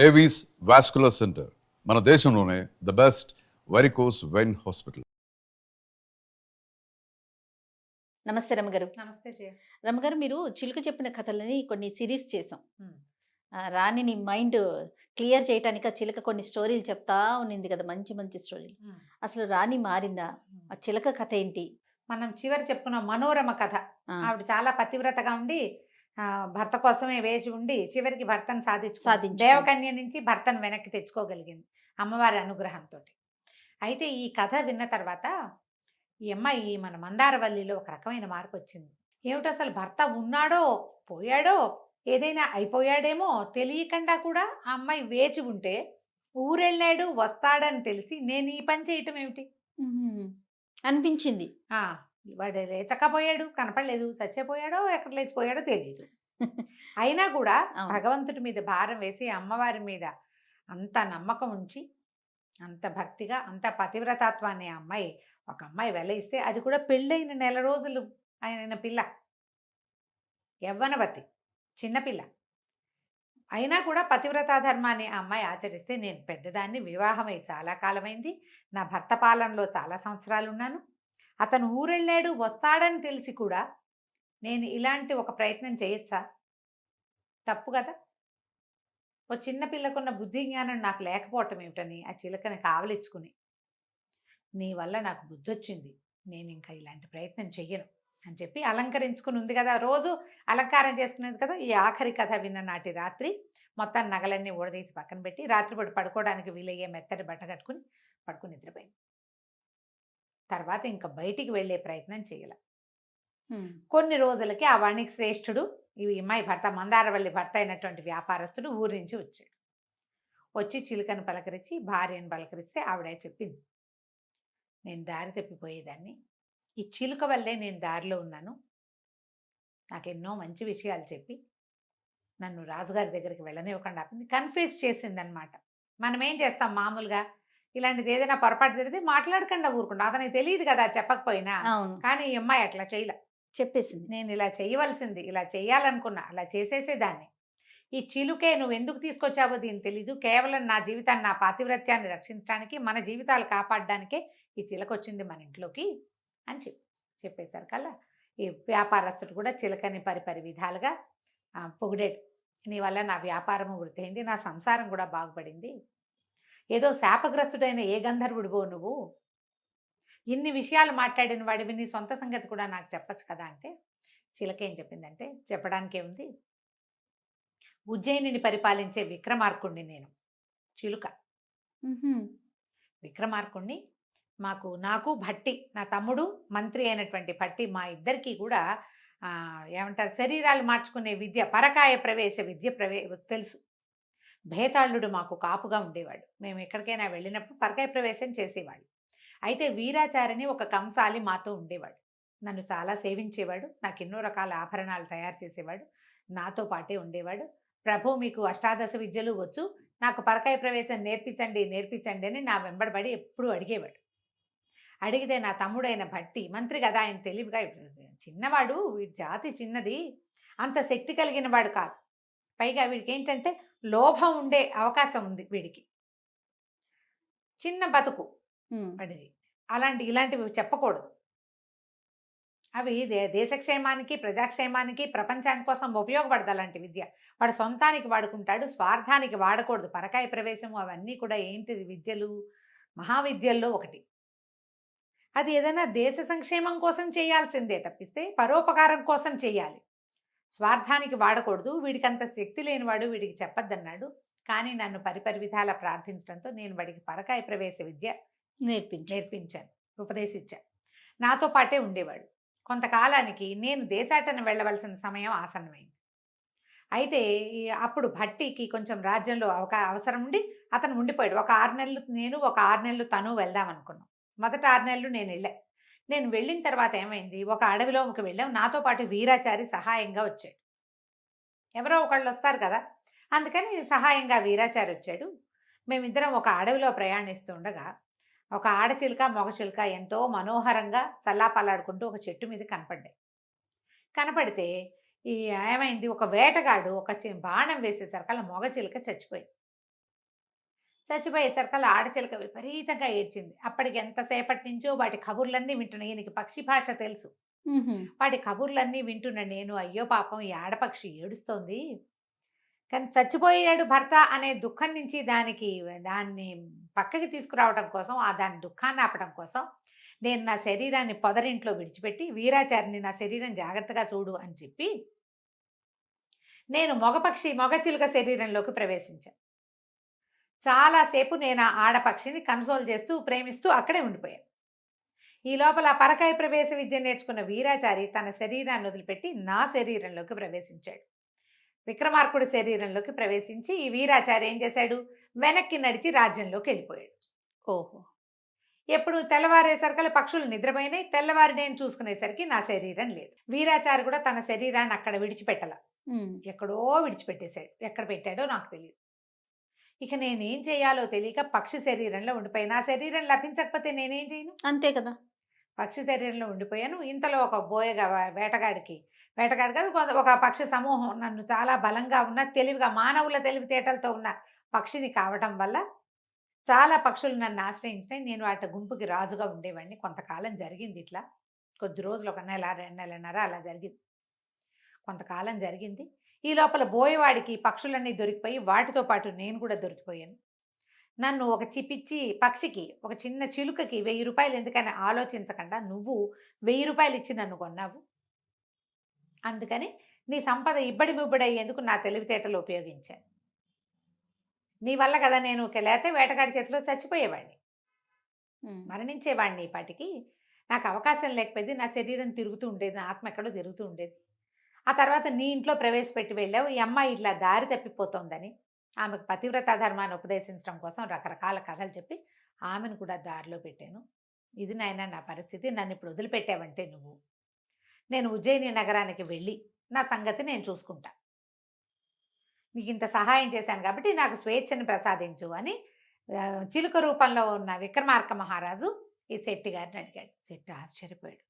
Avis vascular centre మన దేశంలోనే the best varicose vein hospital. నమస్తే రమ్మగారు. నమస్తే జయ. రమ్మగారు, మీరు చిలుక చెప్పిన కథలని కొన్ని సిరీస్ చేసాం. హ్మ్. రాణిని మైండ్ క్లియర్ చేయటానికి ఆ చిలక కొన్ని స్టోరీలు చెప్తా ఉన్నింది కదా, మంచి మంచి స్టోరీలు. హ్మ్. అసలు రాణి మారిందా? ఆ చిలక కథ ఏంటి? మనం చివరి చెప్పుకున్న మనోరమ కథ. ఆ, ఆవిడ చాలా పతివ్రతగా ఉండి భర్త కోసమే వేచి ఉండి చివరికి భర్తను సాధించుకుంది. దేవకన్య నుంచి భర్తను వెనక్కి తెచ్చుకోగలిగింది అమ్మవారి అనుగ్రహంతో. అయితే ఈ కథ విన్న తర్వాత ఈ అమ్మాయి మన మందారవల్లిలో ఒక రకమైన మార్పు వచ్చింది. ఏమిటి అసలు భర్త ఉన్నాడో పోయాడో ఏదైనా అయిపోయాడేమో తెలియకుండా కూడా ఆ అమ్మాయి వేచి ఉంటే ఊరెళ్ళాడు వస్తాడని తెలిసి నేను ఈ పని చేయటం ఏమిటి అనిపించింది. వాడు లేచకపోయాడు, కనపడలేదు, చచ్చిపోయాడో ఎక్కడ లేచిపోయాడో తెలియదు. అయినా కూడా భగవంతుడి మీద భారం వేసి అమ్మవారి మీద అంత నమ్మకం ఉంచి అంత భక్తిగా అంత పతివ్రతత్వాన్ని ఒక అమ్మాయి వెలయిస్తే, అది కూడా పెళ్ళైన నెల రోజులు ఆయన పిల్ల, యవ్వనవతి, చిన్నపిల్ల అయినా కూడా పతివ్రతా ధర్మాన్ని ఆ అమ్మాయి ఆచరిస్తే, నేను పెద్దదాన్ని, వివాహమై చాలా కాలమైంది, నా భర్త పాలనలో చాలా సంవత్సరాలు ఉన్నాను, అతను ఊరెళ్ళాడు వస్తాడని తెలిసి కూడా నేను ఇలాంటి ఒక ప్రయత్నం చేయొచ్చా? తప్పు కదా. ఓ చిన్నపిల్లకున్న బుద్ధి జ్ఞానం నాకు లేకపోవటం ఏమిటని ఆ చిలకని కావలిచ్చుకుని, నీ వల్ల నాకు బుద్ధి వచ్చింది, నేను ఇంకా ఇలాంటి ప్రయత్నం చెయ్యను అని చెప్పి అలంకరించుకుని ఉంది కదా, రోజు అలంకారం చేసుకునేది కదా. ఈ ఆఖరి కథ విన్న నాటి రాత్రి మొత్తం నగలన్నీ ఊడదీసి పక్కన పెట్టి రాత్రిపూట పడుకోవడానికి వీలయ్యే మెత్తటి బట్ట కట్టుకుని పడుకుని నిద్రపోయింది. తర్వాత ఇంకా బయటికి వెళ్ళే ప్రయత్నం చేయాల. కొన్ని రోజులకి ఆ వాణికి శ్రేష్ఠుడు, ఈ అమ్మాయి భర్త మందారవల్లి భర్త అయినటువంటి వ్యాపారస్తుడు ఊరి నుంచి వచ్చాడు. వచ్చి చిలుకను పలకరించి భార్యను పలకరిస్తే ఆవిడ చెప్పింది, నేను దారి తప్పిపోయేదాన్ని, ఈ చిలుక వల్లే నేను దారిలో ఉన్నాను, నాకెన్నో మంచి విషయాలు చెప్పి నన్ను రాజుగారి దగ్గరికి వెళ్ళనివ్వకుండా ఆపింది. కన్ఫ్యూజ్ చేసింది అనమాట. మనం ఏం చేస్తాం మామూలుగా, ఇలాంటిది ఏదైనా పొరపాటు జరిగితే మాట్లాడకుండా ఊరుకుంటాం, అతనికి తెలియదు కదా చెప్పకపోయినా. కానీ ఈ అమ్మాయి అట్లా చేయలే, చెప్పేసింది, నేను ఇలా చేయవలసింది, ఇలా చేయాలనుకున్నా, అలా చేసేసేదాన్ని. ఈ చిలుకే నువ్వు ఎందుకు తీసుకొచ్చావో దీనికి తెలీదు, కేవలం నా జీవితాన్ని, నా పాతివ్రత్యాన్ని రక్షించడానికి, మన జీవితాలు కాపాడడానికే ఈ చిలక వచ్చింది మన ఇంట్లోకి అని చెప్పేశారు కల్లా ఈ వ్యాపారస్తుడు కూడా చిలకని పరిపరి విధాలుగా పొగిడాడు. నీ వల్ల నా వ్యాపారము వృద్ధి అయింది, నా సంసారం కూడా బాగుపడింది, ఏదో శాపగ్రస్తుడైన ఏ గంధర్వుడివో నువ్వు, ఇన్ని విషయాలు మాట్లాడిన వాడివి, నీ సొంత సంగతి కూడా నాకు చెప్పచ్చు కదా అంటే, చిలక ఏం చెప్పిందంటే, చెప్పడానికే ఉంది, ఉజ్జయినిని పరిపాలించే విక్రమార్కుణ్ణి నేను, చిలుక విక్రమార్కుణ్ణి. నాకు భట్టి, నా తమ్ముడు మంత్రి అయినటువంటి భట్టి, మా ఇద్దరికీ కూడా ఏమంటారు, శరీరాలు మార్చుకునే విద్య, పరకాయ ప్రవేశ విద్య తెలుసు. భేతాళుడు మాకు కాపుగా ఉండేవాడు, మేము ఎక్కడికైనా వెళ్ళినప్పుడు పరకాయ ప్రవేశం చేసేవాడు. అయితే వీరాచారిని ఒక కంసాలి మాతో ఉండేవాడు, నన్ను చాలా సేవించేవాడు, నాకు ఎన్నో రకాల ఆభరణాలు తయారు చేసేవాడు, నాతో పాటే ఉండేవాడు. ప్రభు మీకు అష్టాదశ విద్యలు వచ్చు, నాకు పరకాయ ప్రవేశం నేర్పించండి నేర్పించండి అని నా వెంబడబడి ఎప్పుడూ అడిగేవాడు. అడిగితే నా తమ్ముడైన భట్టి, మంత్రి కదా ఆయన తెలివిగా, చిన్నవాడు, వీడి జాతి చిన్నది, అంత శక్తి కలిగిన వాడు కాదు, పైగా వీడికి ఏంటంటే లోభం ఉండే అవకాశం ఉంది, వీడికి చిన్న బతుకు వాడిది, ఇలాంటివి చెప్పకూడదు, అవి దేశక్షేమానికి ప్రజాక్షేమానికి ప్రపంచాని కోసం ఉపయోగపడదు అలాంటి విద్య, వాడు సొంతానికి వాడుకుంటాడు, స్వార్థానికి వాడకూడదు. పరకాయ ప్రవేశము అవన్నీ కూడా ఏంటిది, విద్యలు మహావిద్యల్లో ఒకటి, అది ఏదైనా దేశ సంక్షేమం కోసం చేయాల్సిందే తప్పిస్తే పరోపకారం కోసం చేయాలి, స్వార్థానికి వాడకూడదు. వీడికి అంత శక్తి లేనివాడు, వీడికి చెప్పద్దన్నాడు. కానీ నన్ను పరిపరి విధాల ప్రార్థించడంతో నేను వాడికి పరకాయ ప్రవేశ విద్య నేర్పించాను, ఉపదేశించాను. నాతో పాటే ఉండేవాడు. కొంతకాలానికి నేను దేశాటన వెళ్ళవలసిన సమయం ఆసన్నమైంది. అయితే అప్పుడు భట్టికి కొంచెం రాజ్యంలో అవసరం ఉండి అతను ఉండిపోయాడు. ఒక 6 నెలలు నేను, ఒక 6 నెలలు తను వెళ్దాం అనుకున్నాం. మొదట 6 నెలలు నేను నేను వెళ్ళిన తర్వాత ఏమైంది, ఒక అడవిలోకి వెళ్ళాం, నాతో పాటు వీరాచారి సహాయంగా వచ్చాడు. ఎవరో ఒకళ్ళు వస్తారు కదా, అందుకని సహాయంగా వీరాచారి వచ్చాడు. మేమిద్దరం ఒక అడవిలో ప్రయాణిస్తూ ఉండగా ఒక ఆడచిలుక మగ చిలుక ఎంతో మనోహరంగా సల్లాపల్లాడుకుంటూ ఒక చెట్టు మీద కనపడితే ఏమైంది, ఒక వేటగాడు ఒక బాణం వేసేసరికి అలా మగ చిలుక చచ్చిపోయింది. చచ్చిపోయేసరికల్లా ఆడచిలక విపరీతంగా ఏడ్చింది. అప్పటికి ఎంతసేపటి నుంచో వాటి కబుర్లన్నీ వింటున్నాయి. ఈయనకి పక్షి భాష తెలుసు. హుహు. వాటి కబుర్లన్నీ వింటున్నా నేను. అయ్యో పాపం ఈ ఆడపక్షి ఏడుస్తోంది. కానీ చచ్చిపోయాడు భర్త అనే దుఃఖం నుంచి దాన్ని పక్కకి తీసుకురావడం కోసం, దాని దుఃఖాన్ని ఆపడం కోసం నేను నా శరీరాన్ని పొదరింట్లో విడిచిపెట్టి, వీరాచారిని నా శరీరం జాగ్రత్తగా చూడు అని చెప్పి, నేను మగ చిలుక శరీరంలోకి ప్రవేశించాను. చాలా సేపు నేను ఆ ఆడపక్షిని కన్సోల్ చేస్తూ, ప్రేమిస్తూ అక్కడే ఉండిపోయాను. ఈ లోపల పరకాయ ప్రవేశ విద్య నేర్చుకున్న వీరాచారి తన శరీరాన్ని వదిలిపెట్టి నా శరీరంలోకి ప్రవేశించాడు. విక్రమార్కుడి శరీరంలోకి ప్రవేశించి ఈ వీరాచారి ఏం చేశాడు, వెనక్కి నడిచి రాజ్యంలోకి వెళ్ళిపోయాడు. ఓహో! ఎప్పుడు తెల్లవారేసరికి పక్షులు నిద్రపోయినాయి. తెల్లవారి నేను చూసుకునేసరికి నా శరీరం లేదు. వీరాచారి కూడా తన శరీరాన్ని అక్కడ విడిచిపెట్టల, హ్మ్. ఎక్కడో విడిచిపెట్టేశాడు. ఎక్కడ పెట్టాడో నాకు తెలియదు. ఇక నేనేం చేయాలో తెలియక పక్షి శరీరంలో ఉండిపోయి, నా శరీరం లభించకపోతే నేనేం చేయను? అంతే కదా! పక్షి శరీరంలో ఉండిపోయాను. ఇంతలో ఒక బోయగా వేటగాడు కాదు, ఒక పక్షి సమూహం నన్ను చాలా బలంగా ఉన్న, తెలివిగా, మానవుల తెలివితేటలతో ఉన్న పక్షిని కావటం వల్ల చాలా పక్షులు నన్ను ఆశ్రయించినాయి. నేను వాటి గుంపుకి రాజుగా ఉండేవాడిని. కొంతకాలం జరిగింది ఇట్లా. కొద్ది రోజులు, ఒక నెల, 2 నెలన్నర అలా జరిగింది. కొంతకాలం జరిగింది. ఈ లోపల బోయవాడికి పక్షులన్నీ దొరికిపోయి, వాటితో పాటు నేను కూడా దొరికిపోయాను. నన్ను ఒక పిచ్చి పక్షికి, ఒక చిన్న చిలుకకి 1000 రూపాయలు ఎందుకని ఆలోచించకుండా నువ్వు 1000 రూపాయలు ఇచ్చి నన్ను కొన్నావు. అందుకని నీ సంపద ఇబ్బడి ముబ్బడయ్యేందుకు నా తెలివితేటలు ఉపయోగించాను. నీ వల్ల కదా నేను లేతే వేటగాడి చేతిలో చచ్చిపోయేవాడిని, హ్మ్. మరణించేవాడిని. ఈ పాటికి నాకు అవకాశం లేకపోయింది. నా శరీరం తిరుగుతూ ఉండేది, నా ఆత్మ ఎక్కడో తిరుగుతూ ఉండేది. ఆ తర్వాత నీ ఇంట్లో ప్రవేశపెట్టి వెళ్ళావు. ఈ అమ్మాయి ఇట్లా దారి తప్పిపోతోందని ఆమెకు పతివ్రతా ధర్మాన్ని ఉపదేశించడం కోసం రకరకాల కథలు చెప్పి ఆమెను కూడా దారిలో పెట్టాను. ఇది నాయన నా పరిస్థితి. నన్ను ఇప్పుడు వదిలిపెట్టావంటే నువ్వు, నేను ఉజ్జయిని నగరానికి వెళ్ళి నా సంగతి నేను చూసుకుంటా. నీకు ఇంత సహాయం చేశాను కాబట్టి నాకు స్వేచ్ఛను ప్రసాదించు అని చిలుక రూపంలో ఉన్న విక్రమార్క మహారాజు ఈ శెట్టి గారిని అడిగాడు. శెట్టి ఆశ్చర్యపోయాడు.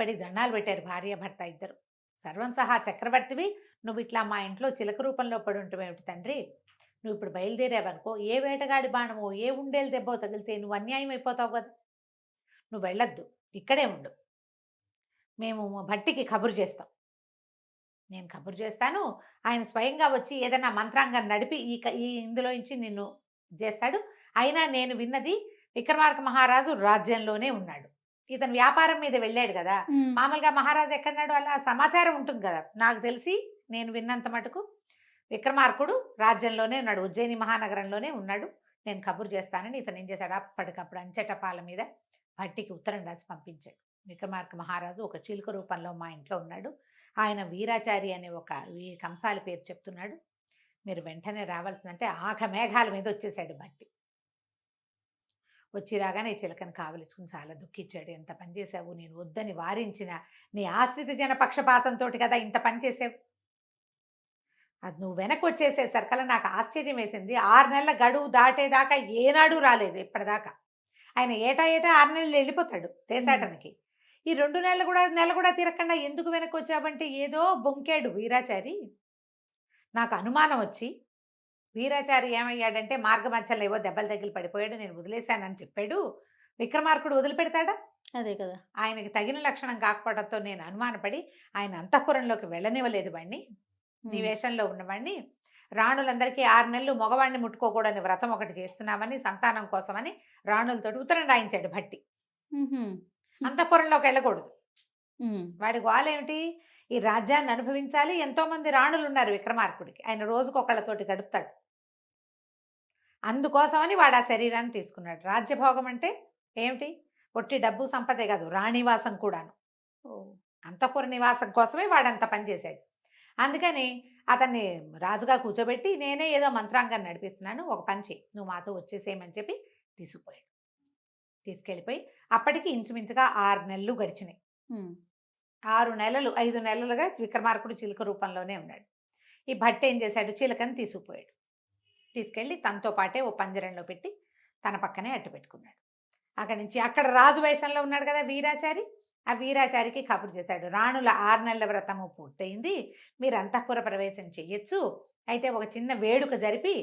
పడి దండాలు పెట్టారు భార్య భర్త ఇద్దరు. సర్వం సహా చక్రవర్తివి, నువ్వు ఇట్లా మా ఇంట్లో చిలక రూపంలో పడి ఉంటావేమిటి తండ్రి? నువ్వు ఇప్పుడు బయలుదేరావనుకో, ఏ వేటగాడి బాణమో, ఏ ఉండేలు దెబ్బో తగిలితే నువ్వు అన్యాయం అయిపోతావు కదా. నువ్వు వెళ్ళొద్దు, ఇక్కడే ఉండు. మేము భట్టికి కబురు చేస్తాం. నేను కబురు చేస్తాను, ఆయన స్వయంగా వచ్చి ఏదైనా మంత్రాంగం నడిపి ఇందులో నుంచి నిన్ను చేస్తాడు. అయినా నేను విన్నది విక్రమార్క మహారాజు రాజ్యంలోనే ఉన్నాడు. ఇతను వ్యాపారం మీద వెళ్ళాడు కదా. హ్మ్. మామూలుగా మహారాజు ఎక్కడున్నాడు అలా సమాచారం ఉంటుంది కదా. నాకు తెలిసి నేను విన్నంత మటుకు విక్రమార్కుడు రాజ్యంలోనే ఉన్నాడు, ఉజ్జయిని మహానగరంలోనే ఉన్నాడు. నేను కబురు చేస్తానని ఇతను ఏం చేశాడు, అప్పటికప్పుడు అంచెటపాల మీద భట్టికి ఉత్తరం రాసి పంపించాడు. విక్రమార్క మహారాజు ఒక చిలుక రూపంలో మా ఇంట్లో ఉన్నాడు. ఆయన వీరాచారి అనే ఒక కంసాలి పేరు చెప్తున్నాడు. మీరు వెంటనే రావాల్సిందంటే ఆఘ మేఘాల మీద వచ్చేసాడు భట్టి. వచ్చి రాగానే ఈ చిలకని కావలించుకుని చాలా దుఃఖించాడు. ఎంత పని చేసావు, నేను వద్దని వారించిన నీ ఆశ్రిత జన పక్షపాతంతో కదా ఇంత పని చేసావు. అది నువ్వు వెనక్కి వచ్చేసేసరికల్లా నాకు ఆశ్చర్యం వేసింది. 6 నెలల గడువు దాటేదాకా ఏనాడు రాలేదు ఇప్పటిదాకా. ఆయన ఏటా 6 నెలలు వెళ్ళిపోతాడు దేశాటనకి. ఈ 2 నెలలు కూడా తిరగకుండా ఎందుకు వెనక్కి వచ్చావంటే ఏదో బొంకాడు వీరాచారి. నాకు అనుమానం వచ్చి, వీరాచారి ఏమయ్యాడంటే మార్గమధ్యలో ఏవో దెబ్బలు తగిలి పడిపోయాడు, నేను వదిలేశానని చెప్పాడు. విక్రమార్కుడు వదిలిపెడతాడా? అదే కదా! ఆయనకి తగిన లక్షణం కాకపోవడంతో నేను అనుమానపడి ఆయన అంతఃపురంలోకి వెళ్ళనివ్వలేదు వాడిని. నీ వేషంలో ఉన్నవాడిని, రాణులందరికీ 6 నెలలు మగవాడిని ముట్టుకోకూడని వ్రతం ఒకటి చేస్తున్నామని, సంతానం కోసమని రాణులతోటి ఉత్తరం రాయించాడు భట్టి. హుహు. అంతఃపురంలోకి వెళ్ళకూడదు. హ్మ్. వాడి గోలేమిటి, ఈ రాజ్యాన్ని అనుభవించాలి. ఎంతో మంది రాణులు ఉన్నారు విక్రమార్కుడికి, ఆయన రోజుకొకళ్ళతోటి గడుపుతాడు. అందుకోసమని వాడు ఆ శరీరాన్ని తీసుకున్నాడు. రాజ్యభోగం అంటే ఏమిటి, ఒట్టి డబ్బు సంపదే కాదు, రాణివాసం కూడాను. అంతఃపుర నివాసం కోసమే వాడంత పని చేశాడు. అందుకని అతన్ని రాజుగా కూర్చోబెట్టి, నేనే ఏదో మంత్రాంగం నడిపిస్తున్నాను, ఒక పని చేయి, నువ్వు మాతో వచ్చేసేయమని చెప్పి తీసుకెళ్ళిపోయి అప్పటికి ఇంచుమించుగా 6 నెలలు గడిచినాయి. 6 నెలలు 5 నెలలుగా విక్రమార్కుడు చిలుక రూపంలోనే ఉన్నాడు. ఈ భట్టి ఏం చేశాడు, చిలుకని తీసుకుపోయాడు. తీసుకెళ్ళి తనతో పాటే ఓ పంజరంలో పెట్టి తన పక్కనే అట్టు పెట్టుకున్నాడు. అక్కడి నుంచి అక్కడ రాజు వేషంలో ఉన్నాడు కదా వీరాచారి, ఆ వీరాచారికి కబురు చేశాడు. రాణుల 6 నెలల వ్రతము పూర్తయింది, మీరు అంతఃపుర ప్రవేశం చెయ్యొచ్చు. అయితే ఒక చిన్న వేడుక జరిపి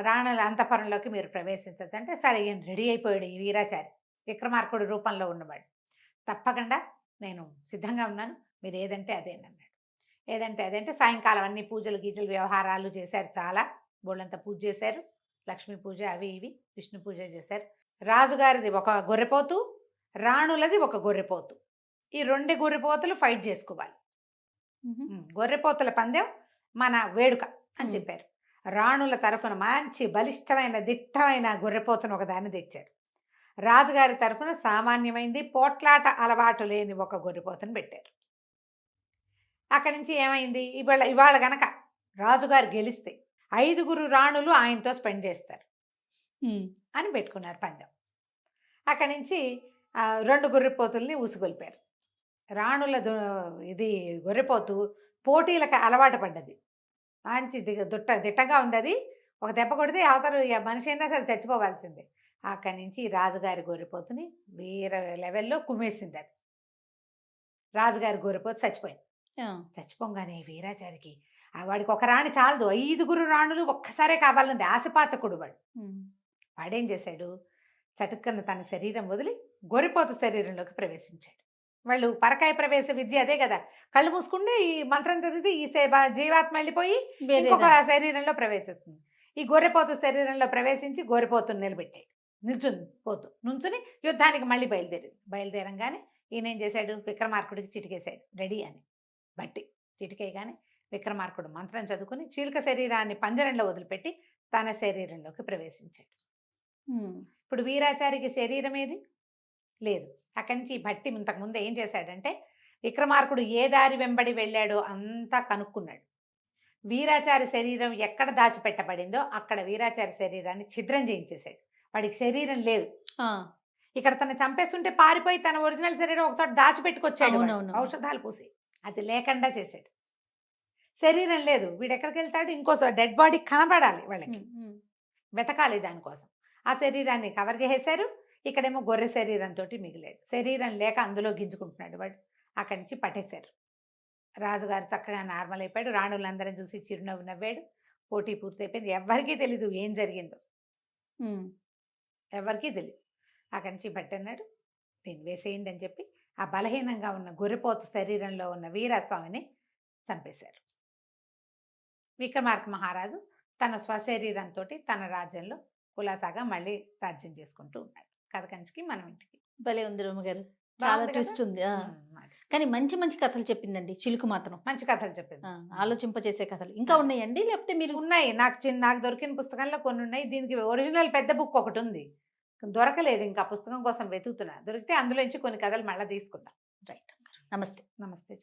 రాణుల అంతఃపురంలోకి మీరు ప్రవేశించవచ్చు అంటే సరే ఈయన రెడీ అయిపోయాడు ఈ వీరాచారి విక్రమార్కుడు రూపంలో ఉన్నవాడు. తప్పకుండా నేను సిద్ధంగా ఉన్నాను, మీరు ఏదంటే అదేనన్నాడు. ఏదంటే అదంటే సాయంకాలం అన్ని పూజలు గీజలు వ్యవహారాలు చేశారు, చాలా బోళ్ళంతా పూజ చేశారు, లక్ష్మీ పూజ అవి ఇవి విష్ణు పూజ చేశారు. రాజుగారిది ఒక గొర్రెపోతు, రాణులది ఒక గొర్రెపోతు. ఈ 2 గొర్రెపోతులు ఫైట్ చేసుకోవాలి. గొర్రెపోతుల పందెం మన వేడుక అని చెప్పారు. రాణుల తరఫున మంచి బలిష్టమైన దిట్టమైన గొర్రెపోతును ఒకదాన్ని తెచ్చారు. రాజుగారి తరఫున సామాన్యమైంది పోట్లాట అలవాటు లేని ఒక గొర్రెపోతును పెట్టారు. అక్కడి నుంచి ఏమైంది, ఇవాళ గనక రాజుగారు గెలిస్తే 5 రాణులు ఆయనతో స్పెండ్ చేస్తారు అని పెట్టుకున్నారు పందెం. అక్కడి నుంచి 2 గొర్రెపోతుల్ని ఉసుగొల్పారు. రాణుల ఇది గొర్రెపోతు పోటీలకు అలవాటు పడ్డది, మంచి దిట్టగా ఉంది. అది ఒక దెబ్బ కొడితే అవతల మనిషి అయినా సరే చచ్చిపోవాల్సిందే. అక్కడి నుంచి రాజుగారి గొర్రెపోతుని వేరే లెవెల్లో కుమ్మేసింది. అది రాజుగారి గొర్రెపోతు చచ్చిపోయింది. చచ్చిపోగానే వీరాచారికి వాడికి ఒక రాణి చాలదు, 5 రాణులు ఒక్కసారే కావాలంది, ఆశపాతకుడు వాడు. వాడేం చేశాడు, చటుక్కన తన శరీరం వదిలి గొర్రెపోతు శరీరంలోకి ప్రవేశించాడు. వాళ్ళు పరకాయ ప్రవేశ విద్య అదే కదా, కళ్ళు మూసుకుంటే ఈ మంత్రం చదివితే ఈ జీవాత్మ వెళ్ళిపోయి ఇంకొక శరీరంలో ప్రవేశిస్తుంది. ఈ గొర్రెపోతు శరీరంలో ప్రవేశించి గొర్రెపోతుని నిలబెట్టాడు. నుంచుని యుద్ధానికి మళ్ళీ బయలుదేరంగానే ఈయన ఏం చేశాడు, విక్రమార్కుడికి చిటికేశాడు రెడీ అని. బట్టి చిటికేయగానే విక్రమార్కుడు మంత్రం చదువుకుని చీలిక శరీరాన్ని పంజరంలో వదిలిపెట్టి తన శరీరంలోకి ప్రవేశించాడు. ఇప్పుడు వీరాచారికి శరీరం ఏది లేదు. అక్కడి నుంచి భట్టి ఇంతకుముందు ఏం చేశాడంటే, విక్రమార్కుడు ఏ దారి వెంబడి వెళ్ళాడో అంతా కనుక్కున్నాడు. వీరాచారి శరీరం ఎక్కడ దాచిపెట్టబడిందో అక్కడ వీరాచారి శరీరాన్ని ఛిద్రం చేయించేశాడు. వాడికి శరీరం లేదు. ఇక్కడ తను చంపేస్తుంటే పారిపోయి తన ఒరిజినల్ శరీరం ఒకచోట దాచిపెట్టుకొచ్చాడు, ఔషధాలు పూసి. అది లేకుండా చేశాడు. శరీరం లేదు, వీడు ఎక్కడికి వెళ్తాడు, ఇంకో డెడ్ బాడీ కనబడాలి, వాళ్ళకి వెతకాలి దానికోసం. ఆ శరీరాన్ని కవర్ చేసేశారు. ఇక్కడేమో గొర్రె శరీరంతో మిగిలాడు. శరీరం లేక అందులో గింజుకుంటున్నాడు వాడు. అక్కడి నుంచి పట్టేశారు. రాజుగారు చక్కగా నార్మల్ అయిపోయాడు. రాణులందరం చూసి చిరునవ్వు నవ్వాడు. పోటీ పూర్తయిపోయింది. ఎవరికీ తెలీదు ఏం జరిగిందో, ఎవరికీ తెలియదు. అక్కడి నుంచి పట్టన్నాడు, దీన్ని వేసేయండి అని చెప్పి ఆ బలహీనంగా ఉన్న గొర్రెపోతు శరీరంలో ఉన్న వీరస్వామిని చంపేశారు. విక్రమార్క మహారాజు తన స్వశరీరంతో తన రాజ్యంలో కులాసాగా మళ్ళీ రాజ్యం చేసుకుంటూ ఉన్నాడు. కథ కంచికి మనం ఇంటికి. భలే ఉంది రమ్మగారు, చాలా ట్విస్ట్ ఉంది. కానీ మంచి మంచి కథలు చెప్పిందండి చిలుకు మాత్రం. మంచి కథలు చెప్పింది, ఆలోచింపచేసే కథలు. ఇంకా ఉన్నాయండి లేకపోతే మీరు? ఉన్నాయి, నాకు దొరికిన పుస్తకంలో కొన్ని ఉన్నాయి. దీనికి ఒరిజినల్ పెద్ద బుక్ ఒకటి ఉంది, దొరకలేదు. ఇంకా పుస్తకం కోసం వెతుకుతున్నా, దొరికితే అందులోంచి కొన్ని కథలు మళ్ళీ తీసుకుందాం. రైట్, నమస్తే. నమస్తే.